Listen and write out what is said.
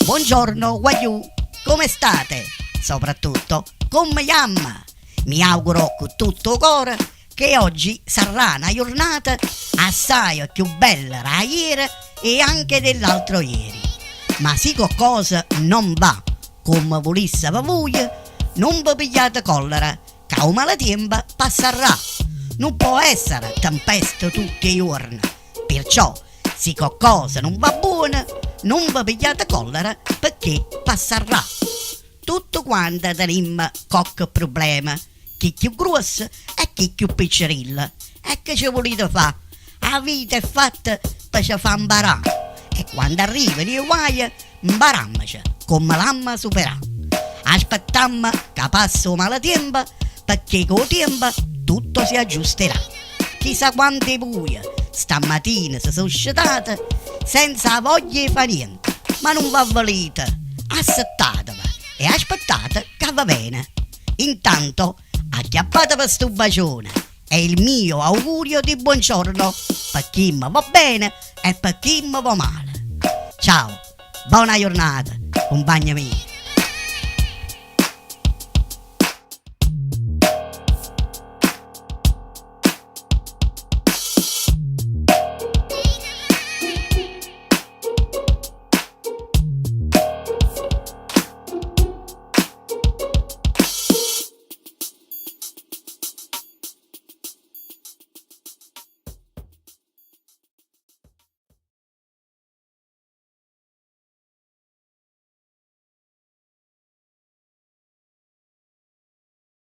Buongiorno, guagliù, come state? Soprattutto, come yamma? Mi auguro con tutto cuore che oggi sarà una giornata assai più bella da ieri e anche dell'altro ieri. Ma se qualcosa non va come volesse voi, non vi pigliate collera, che un malatempo passerà. Non può essere tempesta tutti i giorni, perciò se qualcosa non va buono, non vi pigliate collera perché passerà. Tutto quanto teniamo qualche problema, chi più grosso e chi più piccerilla. E che ci volete fare? La vita è fatta per ci far imparare. E quando arrivano i guai, imparammoci come l'amma superà. Aspettammo che passi il malatempo, perché con il tempo tutto si aggiusterà. Chissà quante buie stamattina si sono scetate senza voglia di fare niente. Ma non va volete, assettatevi e aspettate che va bene. Intanto acchiappate per sto bacione e il mio augurio di buongiorno per chi mi va bene e per chi mi va male. Ciao, buona giornata, compagni miei.